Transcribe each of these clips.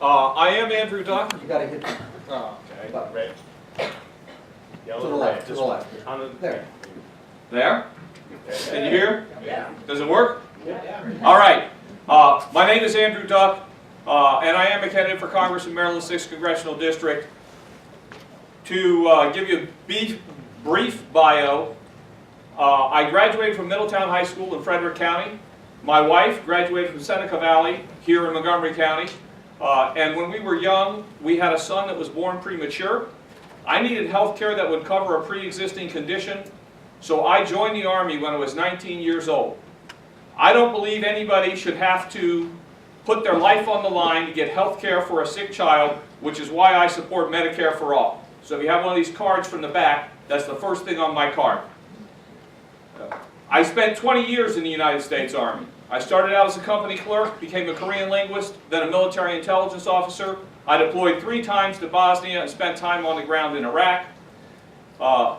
I am Andrew Duck. You gotta hit Oh, okay. button. Red. Yellow To the or left, red? to the left. On the, There. There? Okay. Can you hear? Yeah. Does it work? Yeah. All right. My name is Andrew Duck, and I am a candidate for Congress in Maryland's 6th Congressional District. To give you a brief bio, I graduated from Middletown High School in Frederick County. My wife graduated from Seneca Valley here in Montgomery County. And when we were young, we had a son that was born premature. I needed health care that would cover a pre-existing condition, so I joined the Army when I was 19 years old. I don't believe anybody should have to put their life on the line to get health care for a sick child, which is why I support Medicare for all. So if you have one of these cards from the back, that's the first thing on my card. I spent 20 years in the United States Army. I started out as a company clerk, became a Korean linguist, then a military intelligence officer. I deployed 3 times to Bosnia and spent time on the ground in Iraq. I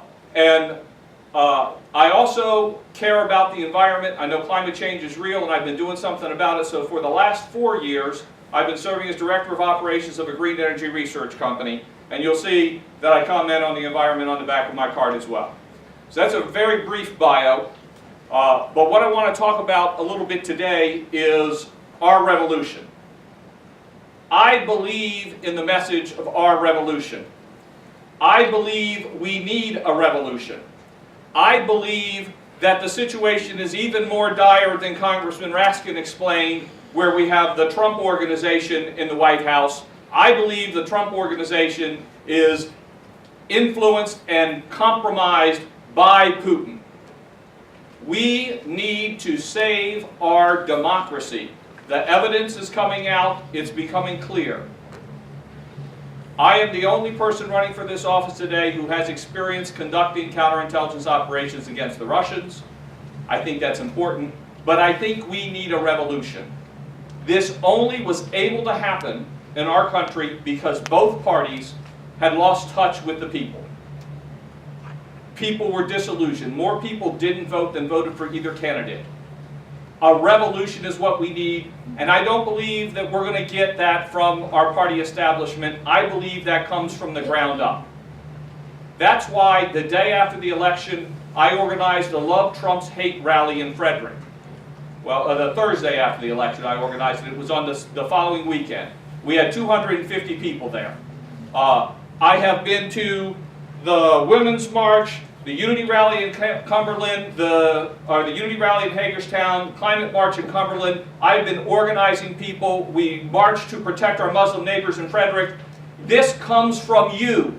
also care about the environment. I know climate change is real and I've been doing something about it. So for the last 4 years, I've been serving as Director of Operations of a green energy research company. And you'll see that I comment on the environment on the back of my card as well. So that's a very brief bio. But what I want to talk about a little bit today is our revolution. I believe in the message of our revolution. I believe we need a revolution. I believe that the situation is even more dire than Congressman Raskin explained, where we have the Trump organization in the White House. I believe the Trump organization is influenced and compromised by Putin. We need to save our democracy. The evidence is coming out. It's becoming clear. I am the only person running for this office today who has experience conducting counterintelligence operations against the Russians. I think that's important. But I think we need a revolution. This only was able to happen in our country because both parties had lost touch with the people. People were disillusioned. More people didn't vote than voted for either candidate. A revolution is what we need, and I don't believe that we're going to get that from our party establishment. I believe that comes from the ground up. That's why the day after the election, I organized a Love Trump's Hate rally in Frederick. Well, the Thursday after the election, I organized it. It was on the following weekend. We had 250 people there. I have been to the Women's March, the Unity Rally in Cumberland, the Unity Rally in Hagerstown, Climate March in Cumberland. I've been organizing people. We marched to protect our Muslim neighbors in Frederick. This comes from you.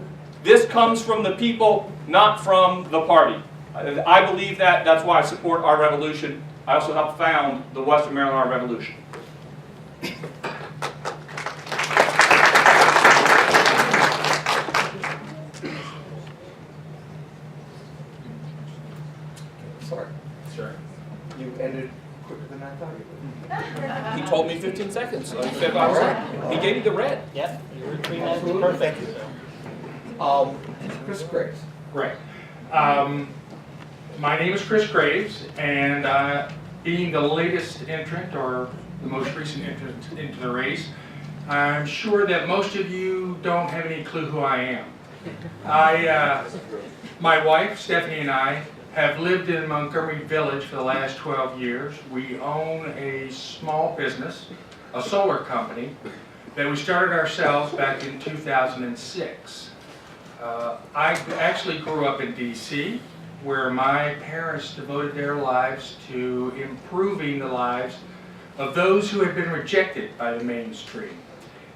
This comes from the people, not from the party. I believe that. That's why I support our revolution. I also helped found the Western Maryland Art Revolution. Sorry. Sure. You ended quicker than I thought you would. He told me 15 seconds. So he said I was right. He gave me the red. Yep. You were 3 minutes. Absolutely. Perfect. Chris Graves. Right. My name is Chris Graves, and being the latest entrant, or the most recent entrant into the race, I'm sure that most of you don't have any clue who I am. My wife, Stephanie, and I have lived in Montgomery Village for the last 12 years. We own a small business, a solar company, that we started ourselves back in 2006. I actually grew up in D.C., where my parents devoted their lives to improving the lives of those who had been rejected by the mainstream.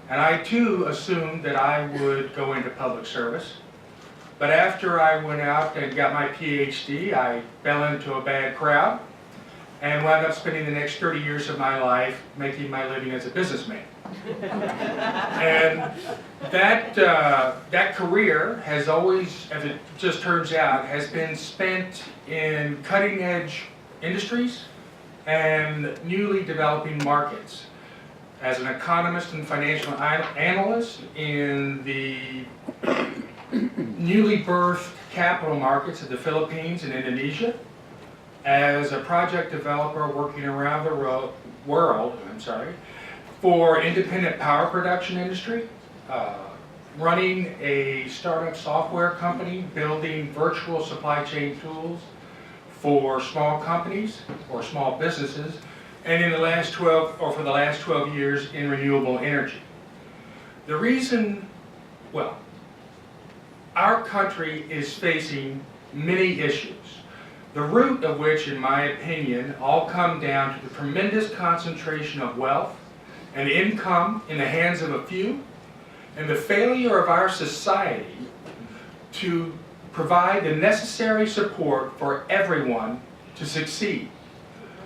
And I too assumed that I would go into public service. But after I went out and got my PhD, I fell into a bad crowd and wound up spending the next 30 years of my life making my living as a businessman. And that career has always, as it just turns out, has been spent in cutting-edge industries and newly developing markets. As an economist and financial analyst in the newly birthed capital markets of the Philippines and Indonesia, as a project developer working around the world, for independent power production industry, running a startup software company, building virtual supply chain tools for small companies or small businesses, and in the last 12, or for the last 12 years in renewable energy. The reason, well, our country is facing many issues, the root of which, in my opinion, all come down to the tremendous concentration of wealth and income in the hands of a few, and the failure of our society to provide the necessary support for everyone to succeed.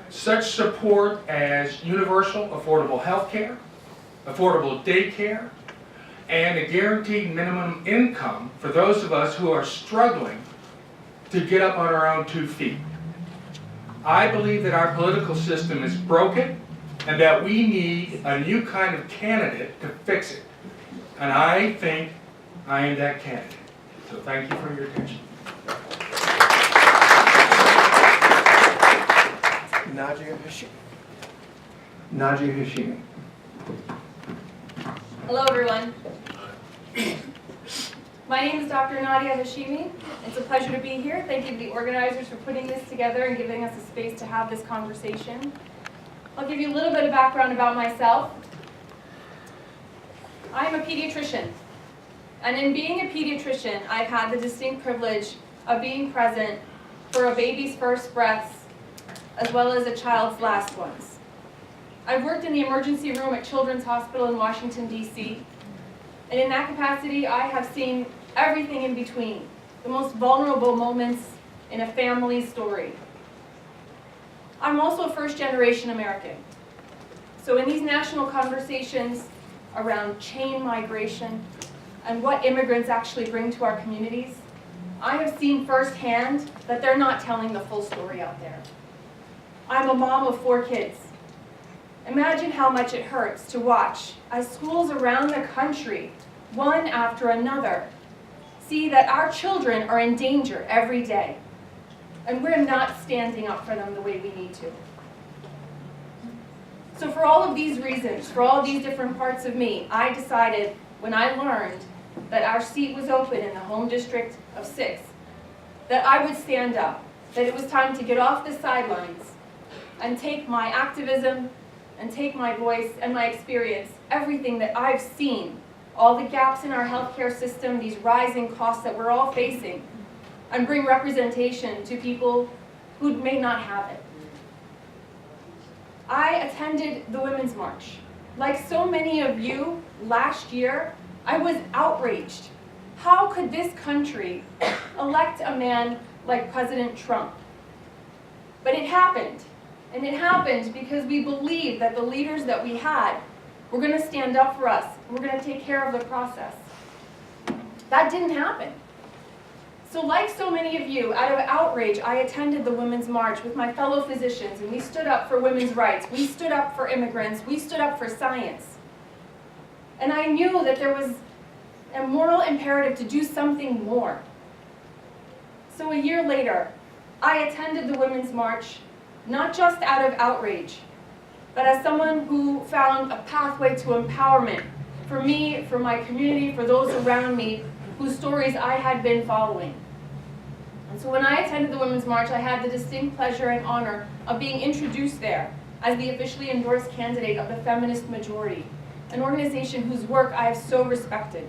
Such support as universal affordable health care, affordable daycare, and a guaranteed minimum income for those of us who are struggling to get up on our own 2 feet. I believe that our political system is broken and that we need a new kind of candidate to fix it. And I think I am that candidate. So thank you for your attention. Nadia Hashimi. Hello, everyone. My name is Dr. Nadia Hashimi. It's a pleasure to be here. Thank you to the organizers for putting this together and giving us a space to have this conversation. I'll give you a little bit of background about myself. I'm a pediatrician. And in being a pediatrician, I've had the distinct privilege of being present for a baby's first breaths as well as a child's last ones. I've worked in the emergency room at Children's Hospital in Washington, D.C. And in that capacity, I have seen everything in between, the most vulnerable moments in a family story. I'm also a first-generation American. So in these national conversations around chain migration and what immigrants actually bring to our communities, I have seen firsthand that they're not telling the full story out there. I'm a mom of 4 kids. Imagine how much it hurts to watch as schools around the country, one after another, see that our children are in danger every day, and we're not standing up for them the way we need to. So for all of these reasons, for all of these different parts of me, I decided when I learned that our seat was open in the home district of 6, that I would stand up, that it was time to get off the sidelines and take my activism and take my voice and my experience, everything that I've seen, all the gaps in our healthcare system, these rising costs that we're all facing, and bring representation to people who may not have it. I attended the Women's March. Like so many of you, last year, I was outraged. How could this country elect a man like President Trump? But it happened. And it happened because we believed that the leaders that we had were going to stand up for us. We're going to take care of the process. That didn't happen. So like so many of you, out of outrage, I attended the Women's March with my fellow physicians, and we stood up for women's rights. We stood up for immigrants. We stood up for science. And I knew that there was a moral imperative to do something more. So a year later, I attended the Women's March, not just out of outrage, but as someone who found a pathway to empowerment for me, for my community, for those around me whose stories I had been following. And so when I attended the Women's March, I had the distinct pleasure and honor of being introduced there as the officially endorsed candidate of the Feminist Majority, an organization whose work I have so respected.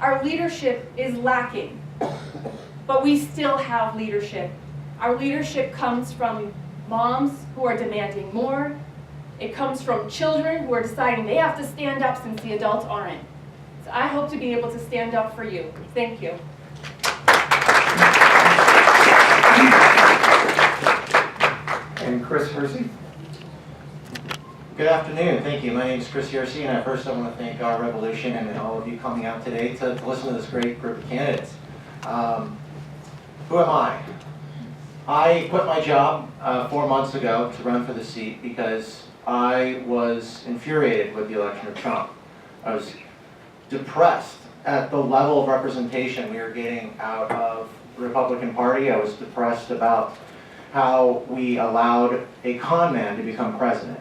Our leadership is lacking, but we still have leadership. Our leadership comes from moms who are demanding more. It comes from children who are deciding they have to stand up since the adults aren't. So I hope to be able to stand up for you. Thank you. And Chris Hersey. Good afternoon, thank you. My name is Chris Hersey, and first I want to thank our Revolution and all of you coming out today to listen to this great group of candidates. Who am I? I quit my job 4 months ago to run for the seat because I was infuriated with the election of Trump. I was depressed at the level of representation we were getting out of the Republican Party. I was depressed about how we allowed a con man to become president.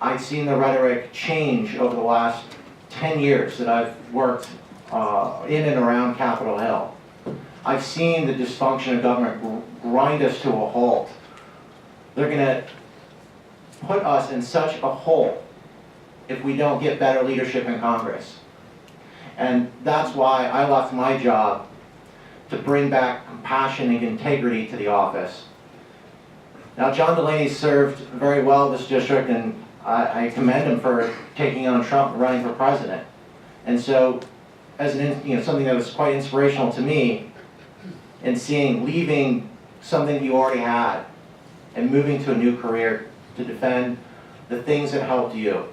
I've seen the rhetoric change over the last 10 years that I've worked in and around Capitol Hill. I've seen the dysfunction of government grind us to a halt. They're going to put us in such a hole if we don't get better leadership in Congress. And that's why I left my job to bring back compassion and integrity to the office. Now, John Delaney served very well this district, and I commend him for taking on Trump and running for president. And so, as something that was quite inspirational to me, in leaving something you already had and moving to a new career to defend the things that helped you,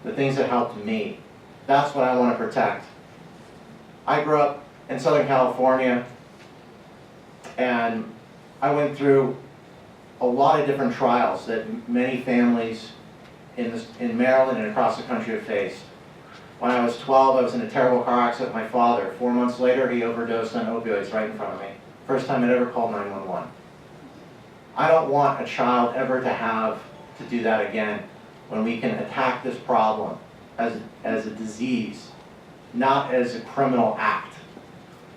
the things that helped me. That's what I want to protect. I grew up in Southern California, and I went through a lot of different trials that many families in Maryland and across the country have faced. When I was 12, I was in a terrible car accident with my father. 4 months later, he overdosed on opioids right in front of me. First time I'd ever called 911. I don't want a child ever to have to do that again when we can attack this problem as a disease, not as a criminal act.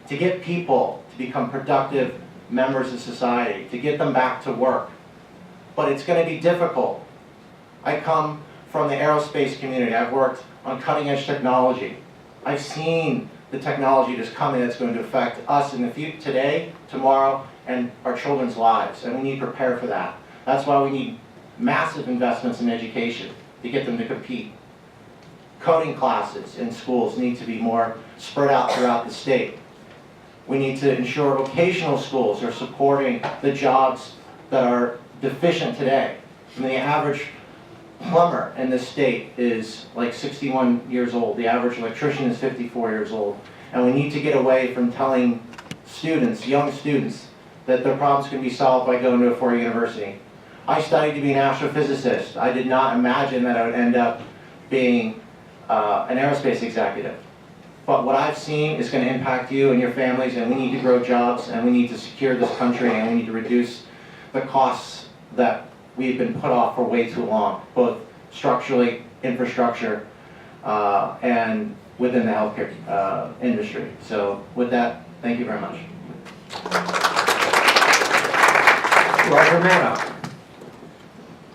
To get people to become productive members of society, to get them back to work. But it's going to be difficult. I come from the aerospace community. I've worked on cutting edge technology. I've seen the technology that's coming that's going to affect us in the future, today, tomorrow, and our children's lives, and we need to prepare for that. That's why we need massive investments in education to get them to compete. Coding classes in schools need to be more spread out throughout the state. We need to ensure vocational schools are supporting the jobs that are deficient today. I mean, the average plumber in this state is like 61 years old. The average electrician is 54 years old. And we need to get away from telling students, young students, that their problems can be solved by going to a four-year university. I studied to be an astrophysicist. I did not imagine that I would end up being an aerospace executive. But what I've seen is going to impact you and your families, and we need to grow jobs, and we need to secure this country, and we need to reduce the costs that we've been put off for way too long, both structurally, infrastructure, and within the healthcare industry. So with that, thank you very much. Roger Mano.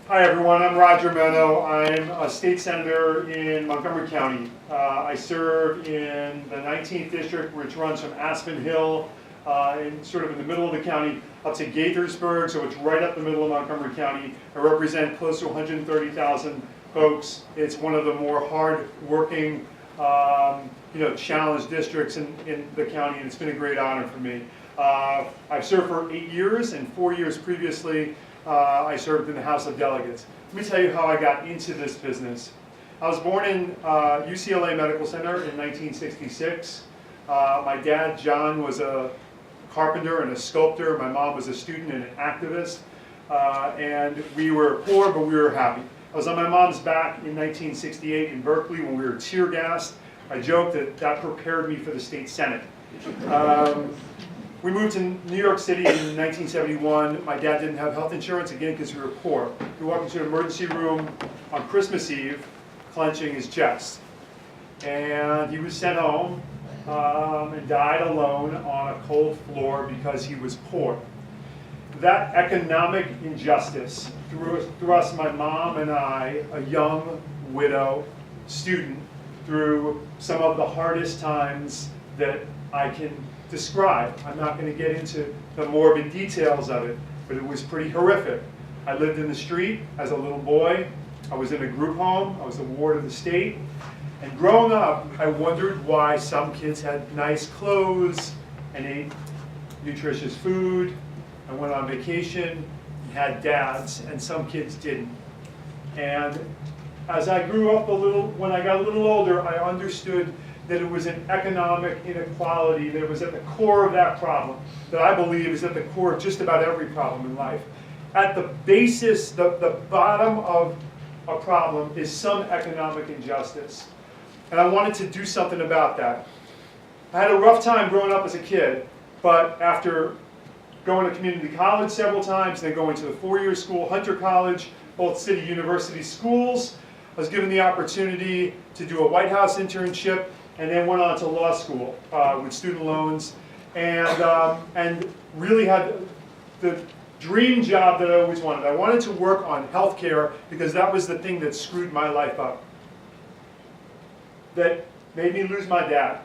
Hi everyone, I'm Roger Mano. I'm a state senator in Montgomery County. I serve in the 19th district, which runs from Aspen Hill, in the middle of the county, up to Gaithersburg, so it's right up the middle of Montgomery County. I represent close to 130,000 folks. It's one of the more hard-working, challenged districts in the county, and it's been a great honor for me. I've served for 8 years, and 4 years previously, I served in the House of Delegates. Let me tell you how I got into this business. I was born in UCLA Medical Center in 1966. My dad, John, was a carpenter and a sculptor. My mom was a student and an activist. And we were poor, but we were happy. I was on my mom's back in 1968 in Berkeley when we were tear gassed. I joked that prepared me for the state Senate. We moved to New York City in 1971. My dad didn't have health insurance, again, because we were poor. We walked into an emergency room on Christmas Eve, clenching his chest. And he was sent home and died alone on a cold floor because he was poor. That economic injustice thrust my mom and I, a young widow student, through some of the hardest times that I can describe. I'm not going to get into the morbid details of it, but it was pretty horrific. I lived in the street as a little boy. I was in a group home. I was a ward of the state. And growing up, I wondered why some kids had nice clothes and ate nutritious food and went on vacation and had dads, and some kids didn't. And as I grew up when I got a little older, I understood that it was an economic inequality that was at the core of that problem, that I believe is at the core of just about every problem in life. At the basis, the bottom of a problem is some economic injustice. And I wanted to do something about that. I had a rough time growing up as a kid, but after going to community college several times, then going to the four-year school, Hunter College, both city university schools, I was given the opportunity to do a White House internship and then went on to law school with student loans and really had the dream job that I always wanted. I wanted to work on healthcare because that was the thing that screwed my life up. That made me lose my dad,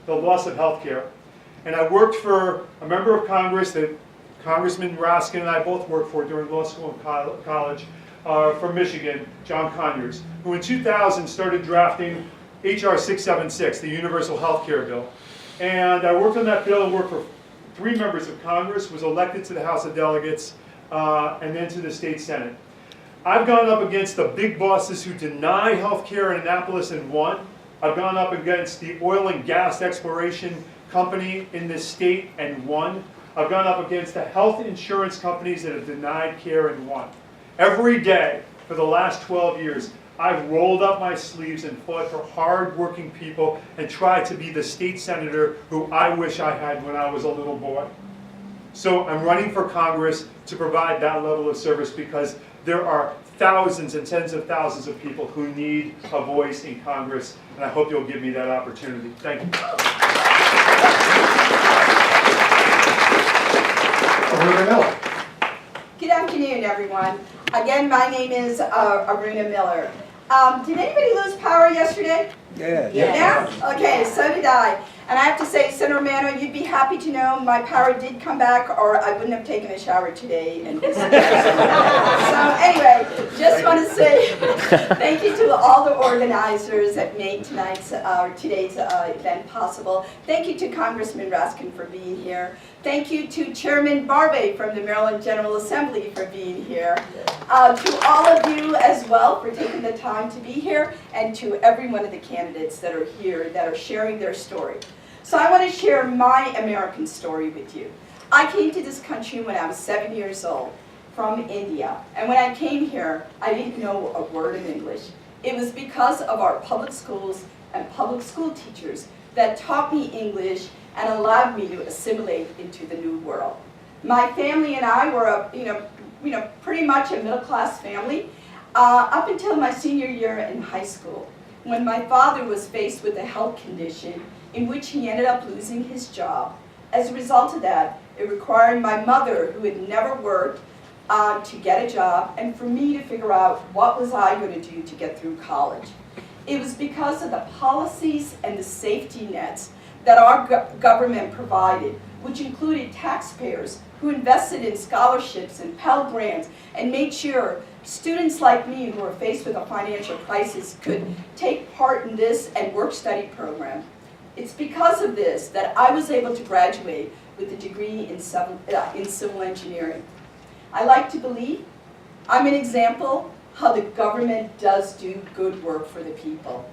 the loss of healthcare. And I worked for a member of Congress that Congressman Raskin and I both worked for during law school and college from Michigan, John Conyers, who in 2000 started drafting HR 676, the Universal Health Care Bill. And I worked on that bill and worked for 3 members of Congress, was elected to the House of Delegates, and then to the State Senate. I've gone up against the big bosses who deny health care in Annapolis and won. I've gone up against the oil and gas exploration company in this state and won. I've gone up against the health insurance companies that have denied care and won. Every day for the last 12 years, I've rolled up my sleeves and fought for hard-working people and tried to be the state senator who I wish I had when I was a little boy. So I'm running for Congress to provide that level of service because there are thousands and tens of thousands of people who need a voice in Congress, and I hope you'll give me that opportunity. Thank you. Aruna Miller. Good afternoon, everyone. Again, my name is Aruna Miller. Did anybody lose power yesterday? Yeah. Yeah? Okay, so did I. And I have to say, Senator Mano, you'd be happy to know my power did come back, or I wouldn't have taken a shower today. And so anyway, just want to say thank you to all the organizers that made today's event possible. Thank you to Congressman Raskin for being here. Thank you to Chairman Barbe from the Maryland General Assembly for being here. To all of you as well for taking the time to be here, and to every one of the candidates that are here that are sharing their story. So I want to share my American story with you. I came to this country when I was 7 years old from India. And when I came here, I didn't know a word of English. It was because of our public schools and public school teachers that taught me English and allowed me to assimilate into the new world. My family and I were pretty much a middle-class family up until my senior year in high school, when my father was faced with a health condition in which he ended up losing his job. As a result of that, it required my mother, who had never worked, to get a job, and for me to figure out what was I going to do to get through college. It was because of the policies and the safety nets that our government provided, which included taxpayers who invested in scholarships and Pell Grants and made sure students like me who were faced with a financial crisis could take part in this and work-study program. It's because of this that I was able to graduate with a degree in civil engineering. I like to believe I'm an example how the government does do good work for the people.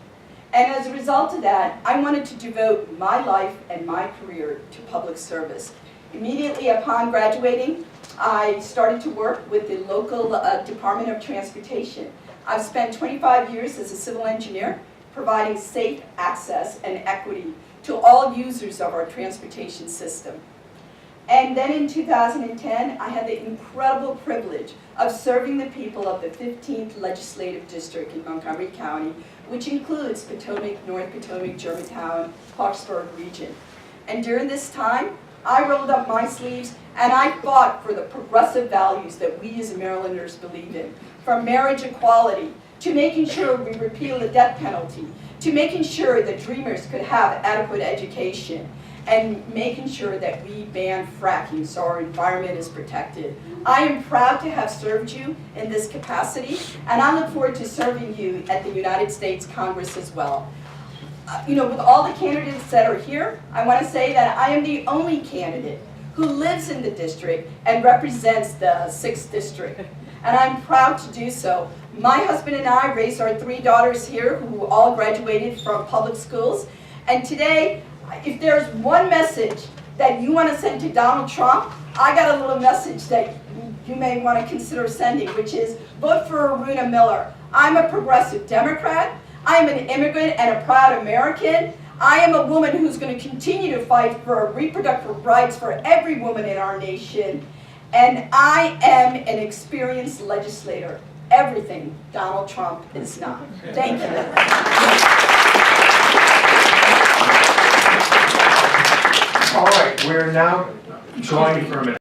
And as a result of that, I wanted to devote my life and my career to public service. Immediately upon graduating, I started to work with the local Department of Transportation. I've spent 25 years as a civil engineer, providing safe access and equity to all users of our transportation system. And then in 2010, I had the incredible privilege of serving the people of the 15th Legislative District in Montgomery County, which includes Potomac, North Potomac, Germantown, Clarksburg region. And during this time, I rolled up my sleeves and I fought for the progressive values that we as Marylanders believe in, from marriage equality, to making sure we repeal the death penalty, to making sure that dreamers could have adequate education, and making sure that we ban fracking so our environment is protected. I am proud to have served you in this capacity, and I look forward to serving you at the United States Congress as well. With all the candidates that are here, I want to say that I am the only candidate who lives in the district and represents the 6th district. And I'm proud to do so. My husband and I raised our 3 daughters here who all graduated from public schools. And today, if there's one message that you want to send to Donald Trump, I got a little message that you may want to consider sending, which is vote for Aruna Miller. I'm a progressive Democrat. I am an immigrant and a proud American. I am a woman who's going to continue to fight for reproductive rights for every woman in our nation. And I am an experienced legislator. everything Donald Trump is not. Thank you. All right, we're now Join me for a minute.